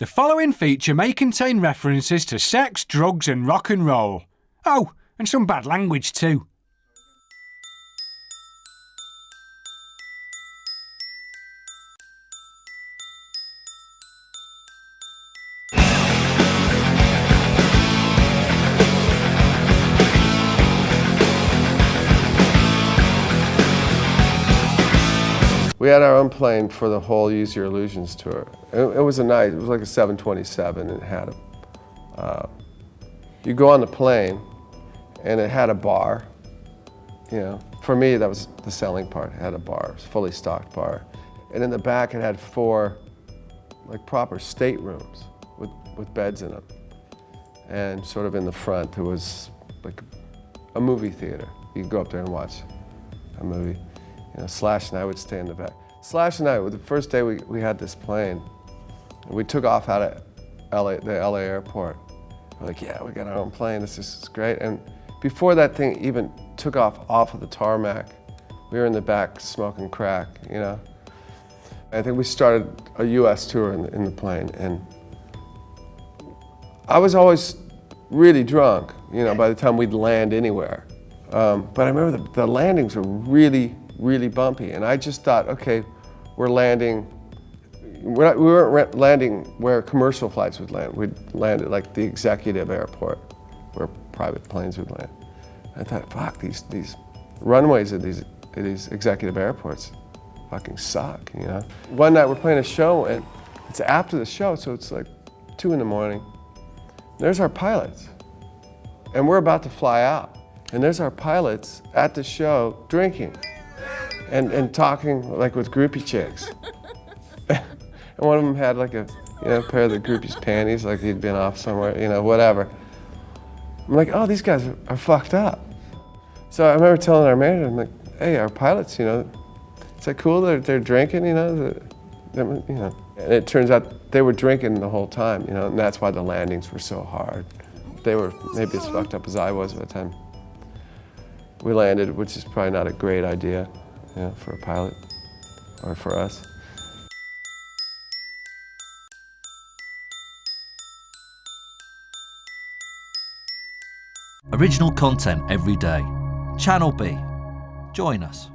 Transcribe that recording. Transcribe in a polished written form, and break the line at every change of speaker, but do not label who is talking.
The following feature may contain references to sex, drugs and rock and roll. Oh, and some bad language too.
We had our own plane for the whole Use Your Illusions tour. It was like a 727, and it had you go on the plane and it had a bar. You know, for me that was the selling part. It had a bar, it was a fully stocked bar. And in the back it had 4 like proper staterooms with beds in them. And sort of in the front there was like a movie theater. You could go up there and watch a movie. You know, Slash and I would stay in the back. Slash and I, the first day we had this plane, we took off out of the LA airport. We're like, yeah, we got our own plane, this is great. And before that thing even took off of the tarmac, we were in the back smoking crack, you know. I think we started a US tour in the plane, and I was always really drunk, you know, by the time we'd land anywhere. But I remember the landings were really bumpy, and I just thought, okay, we're landing. We weren't landing where commercial flights would land. We'd land at like the executive airport, where private planes would land. I thought, fuck, these runways at these executive airports fucking suck, you know. One night we're playing a show, and it's after the show, so it's like 2 in the morning. There's our pilots, and we're about to fly out. And there's our pilots at the show drinking and talking like with groupie chicks. And one of them had like a pair of the groupie's panties, like he'd been off somewhere, you know, whatever. I'm like, oh, these guys are fucked up. So I remember telling our manager, I'm like, hey, our pilots, you know, is that cool? They're drinking, you know, you know. And it turns out they were drinking the whole time, you know, and that's why the landings were so hard. They were maybe as fucked up as I was at the time. We landed, which is probably not a great idea, you know, for a pilot or for us.
Original content every day. Channel B. Join us.